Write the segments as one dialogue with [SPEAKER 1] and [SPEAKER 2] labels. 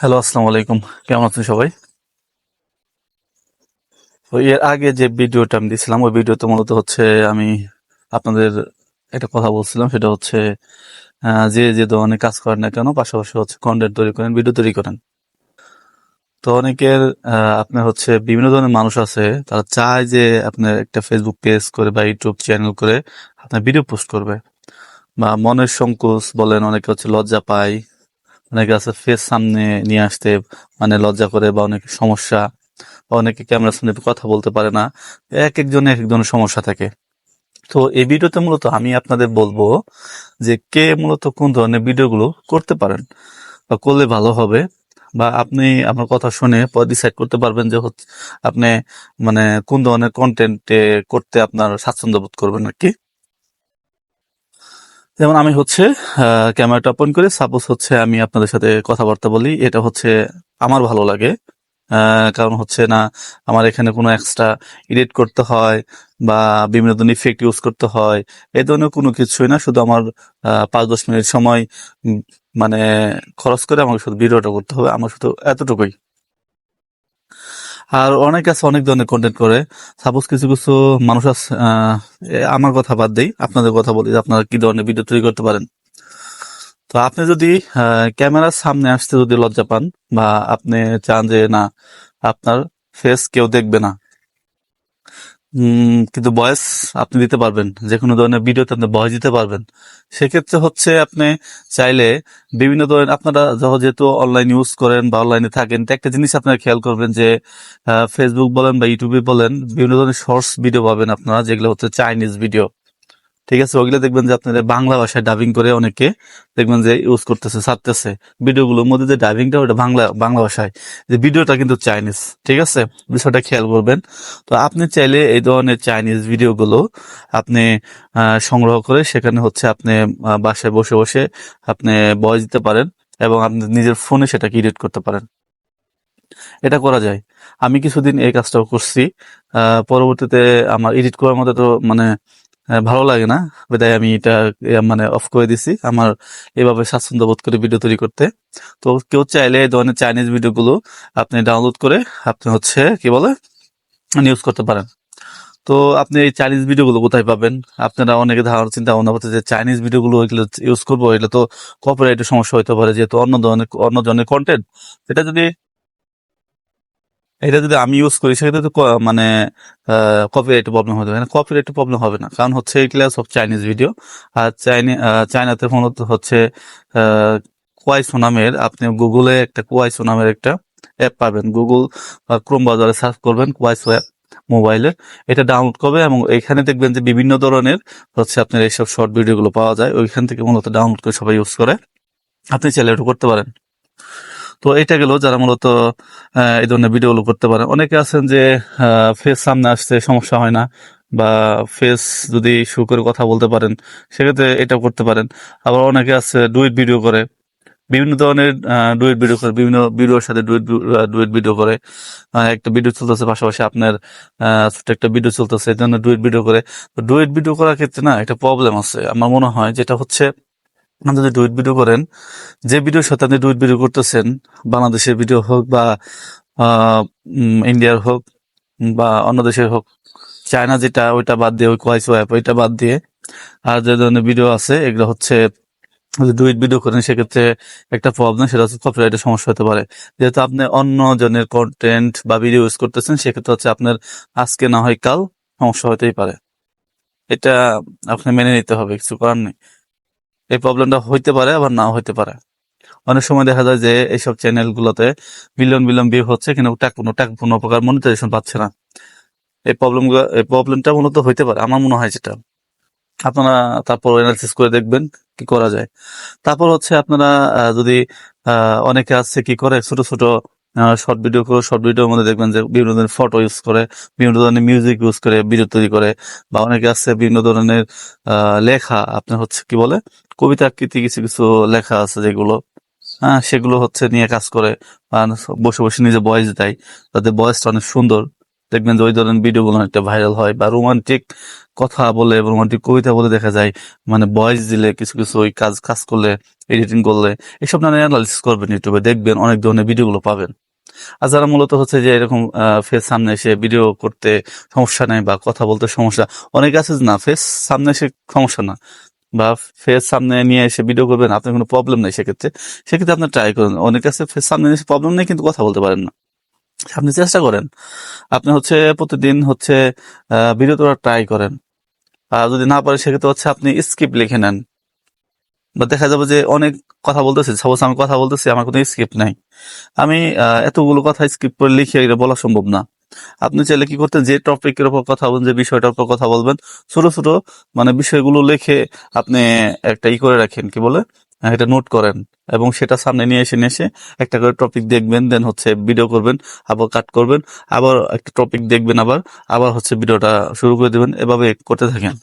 [SPEAKER 1] Hello, আসসালামু আলাইকুম। কেমন আছেন সবাই? তো এর আগে যে ভিডিওটা আমি দিয়েছিলাম ওই ভিডিওতে মূলত হচ্ছে আমি আপনাদের একটা কথা বলছিলাম, সেটা হচ্ছে যে ধরনের কাজ করেন না কেন পাশাপাশি হচ্ছে কন্টেন্ট তৈরি করেন, ভিডিও তৈরি করেন। তো অনেকের আপনার হচ্ছে বিভিন্ন ধরনের মানুষ আছে, তারা চায় যে আপনার একটা ফেসবুক পেজ করে বা ইউটিউব চ্যানেল করে আপনার ভিডিও পোস্ট করবে, বা মনের সংকোচ বলেন, অনেকে হচ্ছে লজ্জা পায়, অনেকে আছে ফেস সামনে নিয়ে আসতে মানে লজ্জা করে, বা অনেক সমস্যা, অনেকে ক্যামেরার সামনে কথা বলতে পারে না। এক একজনের এক এক ধরনের সমস্যা থাকে। তো এই ভিডিওতে মূলত আমি আপনাদের বলবো যে কে মূলত কোন ধরনের ভিডিওগুলো করতে পারেন বা করলে ভালো হবে, বা আপনি আমার কথা শুনে পরে ডিসাইড করতে পারবেন যে হচ্ছে আপনি মানে কোন ধরনের কন্টেন্টে করতে আপনার স্বাচ্ছন্দ্য বোধ করবেন আর কি। যেমন আমি হচ্ছে ক্যামেরাটা ওপেন করে সাপোজ হচ্ছে আমি আপনাদের সাথে কথাবার্তা বলি, এটা হচ্ছে আমার ভালো লাগে। কারণ হচ্ছে না আমার এখানে কোনো এক্সট্রা এডিট করতে হয় বা বিভিন্ন ধরনের ইফেক্ট ইউজ করতে হয়, এই ধরনের কোনো কিছুই না। শুধু আমার 5-10 মিনিট সময় উম, মানে খরচ করে আমাকে শুধু ভিডিওটা করতে হবে, আমার শুধু এতটুকুই। আর অনেক আছে অনেক ধরনের কন্টেন্ট করে। সাপোজ কিছু কিছু মানুষ আছে, আমার কথা বাদ দেই, আপনাদের কথা বলি যে আপনারা কি ধরনের ভিডিও তৈরি করতে পারেন। তো আপনি যদি ক্যামেরার সামনে আসতে যদি লজ্জা পান, বা আপনি চান যে না আপনার ফেস কেউ দেখবে না, কিন্তু ভয়েস আপনি দিতে পারবেন, যে কোনো ধরনের ভিডিওতে আপনি ভয়েস দিতে পারবেন, সেক্ষেত্রে হচ্ছে আপনি চাইলে বিভিন্ন ধরনের আপনারা যেহেতু অনলাইন ইউজ করেন বা অনলাইনে থাকেন, তো একটা জিনিস আপনারা খেয়াল করবেন যে ফেসবুক বলেন বা ইউটিউবে বলেন, বিভিন্ন ধরনের শর্টস ভিডিও পাবেন আপনারা, যেগুলো হচ্ছে চাইনিজ ভিডিও। ঠিক আছে, ওগুলো দেখবেন যে আপনাদের বাংলা ভাষায় ডাবিং করে অনেকে দেখবেন যে ইউজ করতেছে, ছাড়তেছে। ভিডিওগুলোর মধ্যে যে ডাবিংটা ওটা বাংলা বাংলা ভাষায়, যে ভিডিওটা কিন্তু চাইনিজ। ঠিক আছে, বিষয়টা খেয়াল করবেন। তো আপনি চাইলে এই ধরনের চাইনিজ ভিডিওগুলো আপনি সংগ্রহ করে সেখানে হচ্ছে আপনি বাসায় বসে বসে আপনি ভয়েস দিতে পারেন, এবং আপনি নিজের ফোনে সেটাকে এডিট করতে পারেন। এটা করা যায়। আমি কিছুদিন এই কাজটাও করছি। পরবর্তীতে আমার এডিট করার মধ্যে তো মানে ভালো লাগে না, বিধায় আমি এটা মানে অফ করে দিছি। আমার এভাবে স্বাচ্ছন্দ্য বোধ করে ভিডিও তৈরি করতে। তো কেউ চাইলে এই ধরনের চাইনিজ ভিডিওগুলো আপনি ডাউনলোড করে আপনি হচ্ছে কি বলে ইউজ করতে পারেন। তো আপনি এই চাইনিজ ভিডিওগুলো কোথায় পাবেন? আপনারা অনেকে ধারণা চিন্তা ভাবনা করতে যে চাইনিজ ভিডিওগুলো এগুলো ইউজ করবো, এগুলো তো কপিরাইটের সমস্যা হতে পারে, যেহেতু অন্য ধরনের কন্টেন্ট। এটা যদি এটা যদি আমি ইউজ করি সেক্ষেত্রে তো মানে কপিরাইট প্রবলেম হতে পারে। কপিরাইট প্রবলেম হবে না, কারণ হচ্ছে এগুলা সব চাইনিজ ভিডিও। আর চায়নাতে মূলত হচ্ছে কোয়াইসো নামের, আপনি গুগলে একটা কোয়াইসো নামের একটা অ্যাপ পাবেন। গুগল বা ক্রোম ব্রাউজারে সার্চ করবেন কোয়াইসো অ্যাপ মোবাইলে, এটা ডাউনলোড করবে, এবং এখানে দেখবেন যে বিভিন্ন ধরনের হচ্ছে আপনার এইসব শর্ট ভিডিওগুলো পাওয়া যায়, ওইখান থেকে মূলত ডাউনলোড করে সবাই ইউজ করে। আপনি চাইলে এটা করতে পারেন। তো এটা গেল যারা মূলত এই ধরনের ভিডিওগুলো করতে পারে। অনেকে আছেন যে ফেস সামনে আসতে সমস্যা হয় না, বা ফেস যদি শো করে কথা বলতে পারেন, সেক্ষেত্রে এটাও করতে পারেন। আবার অনেকে আছে ডুয়েট ভিডিও করে, বিভিন্ন ধরনের ডুয়েট ভিডিও করে, বিভিন্ন ভিডিওর সাথে ডুয়েট ভিডিও করে। একটা ভিডিও চলতেছে পাশাপাশি আপনার ছোট্ট একটা ভিডিও চলতেছে, এই জন্য ডুয়েট ভিডিও করে। তো ডুয়েট ভিডিও করার ক্ষেত্রে না একটা প্রবলেম আছে আমার মনে হয়, যেটা হচ্ছে আপনি যদি ডুয়েট ভিডিও করেন, যে ভিডিওর সাথে আপনি ডুয়েট ভিডিও করতেছেন, বাংলাদেশের ভিডিও হোক বা ইন্ডিয়ার হোক বা অন্য দেশের হোক, চায়না যেটা ওইটা বাদ দিয়ে, ওই কোয়াইসো অ্যাপ ওইটা বাদ দিয়ে আর যে ধরনের ভিডিও আছে এগুলো হচ্ছে যদি ডুয়েট ভিডিও করেন, সেক্ষেত্রে একটা প্রবলেম, সেটা হচ্ছে কপিরাইটের সমস্যা হতে পারে। যেহেতু আপনি অন্য জনের কন্টেন্ট বা ভিডিও ইউজ করতেছেন, সেক্ষেত্রে হচ্ছে আপনার আজকে না হয় কাল সমস্যা হতেই পারে। এটা আপনি মেনে নিতে হবে, কিছু করার নেই। এই প্রবলেমটা হইতে পারে, আবার নাও হইতে পারে। অনেক সময় দেখা যায় যে এইসব চ্যানেল গুলোতে মিলিয়ন মিলিয়ন ভিউ হচ্ছে, কিন্তু কোনো প্রকার মনিটাইজেশন পাচ্ছে না। এই প্রবলেমটা মূলত হইতে পারে আমার মনে হয়, যেটা আপনারা তারপর অ্যানালিসিস করে দেখবেন কি করা যায়। তারপর হচ্ছে আপনারা যদি অনেকে আছে কি করে ছোট ছোট শর্ট ভিডিও করে, শর্ট ভিডিওর মধ্যে দেখবেন যে বিভিন্ন ধরনের ফটো ইউজ করে, বিভিন্ন ধরনের মিউজিক ইউজ করে ভিডিও তৈরি করে, বা অনেকে আছে বিভিন্ন ধরনের লেখা আপনার হচ্ছে কি বলে কবিতা আকৃতি কিছু কিছু লেখা আছে যেগুলো, হ্যাঁ সেগুলো হচ্ছে নিয়ে কাজ করে, আর বসে বসে নিজে ভয়েস দেয়, তাদের ভয়েসটা অনেক সুন্দর। দেখবেন যে ওই ধরনের ভিডিওগুলো একটা ভাইরাল হয়, বা রোমান্টিক কথা বলে, রোমান্টিক কবিতা বলে দেখা যায়, মানে ভয়েস দিলে কিছু কিছু ওই কাজ কাজ করলে, এডিটিং করলে, এসব নামে অ্যানালাইসিস করবেন ইউটিউবে, দেখবেন অনেক ধরনের ভিডিওগুলো পাবেন। আর যারা মূলত হচ্ছে যে এরকম ফেস সামনে এসে ভিডিও করতে সমস্যা নেই বা কথা বলতে সমস্যা, অনেকে আছে যে না ফেস সামনে এসে সমস্যা না, বা ফেস সামনে নিয়ে এসে ভিডিও করবেন আপনার কোনো প্রবলেম নেই, সেক্ষেত্রে আপনি ট্রাই করেন। অনেকে আছে ফেস সামনে এসে প্রবলেম নেই কিন্তু কথা বলতে পারেন না, আপনি চেষ্টা করেন, আপনি হচ্ছে প্রতিদিন হচ্ছে ভিডিও তোলা ট্রাই করেন। আর যদি না পারে সেক্ষেত্রে হচ্ছে আপনি স্ক্রিপ্ট লিখে নেন, বা দেখা যাবে যে অনেক কথা বলতেছি, সাপোজ আমি কথা বলতেছি, আমার কোনো স্ক্রিপ্ট নাই, আমি এতগুলো কথা স্ক্রিপ্ট করে লিখে এটা বলা সম্ভব না। আপনি চাইলে কি করতে, যে টপিকের উপর কথা বলবেন, যে বিষয়টার উপর কথা বলবেন, ছোট ছোট মানে বিষয়গুলো লিখে আপনি একটা করে রাখেন, কি বলে, একটা নোট করেন, এবং সেটা সামনে নিয়ে এসে একটা করে টপিক দেখবেন, দেন হচ্ছে ভিডিও করবেন, আবার কাট করবেন, আবার একটা টপিক দেখবেন, আবার আবার হচ্ছে ভিডিওটা শুরু করে দিবেন, এভাবে করতে থাকেন,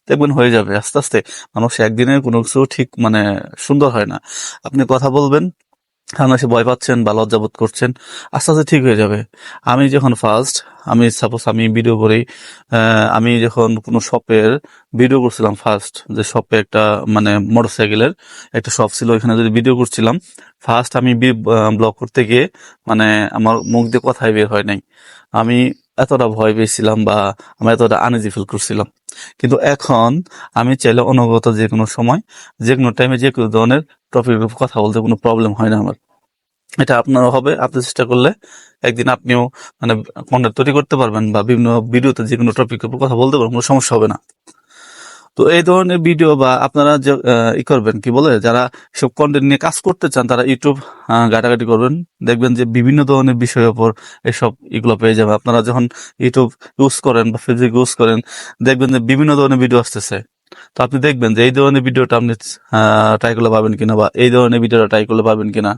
[SPEAKER 1] দেখবেন হয়ে যাবে আস্তে আস্তে। মানুষ একদিনে কোনো কিছু ঠিক মানে সুন্দর হয় না। আপনি কথা বলবেন, সামনে এসে ভয় পাচ্ছেন বা লজ্জাবোধ করছেন, আস্তে আস্তে ঠিক হয়ে যাবে। আমি যখন ফার্স্ট, আমি সাপোজ আমি ভিডিও করি, আমি যখন কোনো শপের ভিডিও করছিলাম ফার্স্ট, যে শপে একটা মানে মোটরসাইকেলের একটা শপ ছিল, ওইখানে যদি ভিডিও করছিলাম, ফার্স্ট আমি ব্লগ করতে গিয়ে মানে আমার মুখ দিয়ে কথাই বের হয় নাই, আমি এতটা ভয় পেয়েছিলাম বা আমি এতটা আনইজি ফিল করছিলাম। কিন্তু এখন আমি চাইলে অনবরত যে কোনো সময়, যে কোনো টাইমে, যে কোনো ধরনের টপিকের উপর কথা বলতে কোনো প্রবলেম হয় না আমার। এটা আপনারও হবে, আপনি চেষ্টা করলে একদিন আপনিও মানে কন্টেন্ট তৈরি করতে পারবেন, বা বিভিন্ন ভিডিওতে যে কোনো টপিকের উপর কথা বলতে পারবেন, কোনো সমস্যা হবে না। তো এই ধরনের ভিডিও বা আপনারা যে করবেন, কি বলে, যারা সব কন্টেন্ট নিয়ে কাজ করতে চান, তারা ইউটিউব ঘাটাঘাটি করবেন, দেখবেন যে বিভিন্ন ধরনের বিষয়ের উপর এসব এগুলো পেয়ে যাবে। আপনারা যখন ইউটিউব ইউজ করেন বা ফেসবুক ইউজ করেন, দেখবেন যে বিভিন্ন ধরনের ভিডিও আসতেছে, তো আপনি দেখবেন যে এই ধরনের ভিডিওটা আপনি ট্রাই করলে পাবেন কিনা, বা এই ধরনের ভিডিওটা ট্রাই করলে পাবেন কিনা।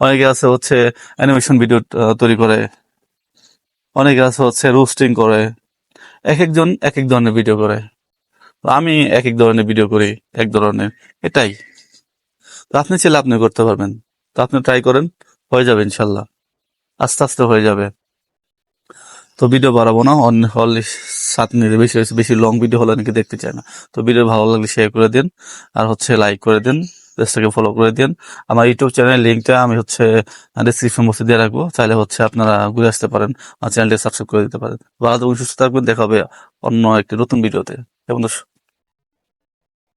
[SPEAKER 1] অনেকে আছে হচ্ছে অ্যানিমেশন ভিডিও তৈরি করে, অনেকে আছে হচ্ছে রোস্টিং করে, এক একজন এক এক ধরনের ভিডিও করে। তো আমি এক এক ধরনের ভিডিও করি, এক ধরনের, এটাই। তো আপনি চাইলে আপনি করতে পারবেন, তো আপনি ট্রাই করেন, হয়ে যাবে ইনশাল্লাহ, আস্তে আস্তে হয়ে যাবে। তো ভিডিও বাড়াবো না, অন্য হলে 7 মিনিট বেশি হয়েছে, বেশি লং ভিডিও হলে অনেকে দেখতে চায় না। তো ভিডিও ভালো লাগলে শেয়ার করে দিন, আর হচ্ছে লাইক করে দিন, পেজটাকে ফলো করে দিন। আমার ইউটিউব চ্যানেলের লিঙ্কটা আমি হচ্ছে ডিসক্রিপশন বক্সে দিয়ে রাখবো, চাইলে হচ্ছে আপনারা ঘুরে আসতে পারেন, আমার চ্যানেলটি সাবস্ক্রাইব করে দিতে পারেন। ভালো থাকুন, সুস্থ থাকবেন, দেখা হবে অন্য একটি নতুন ভিডিওতে। এবং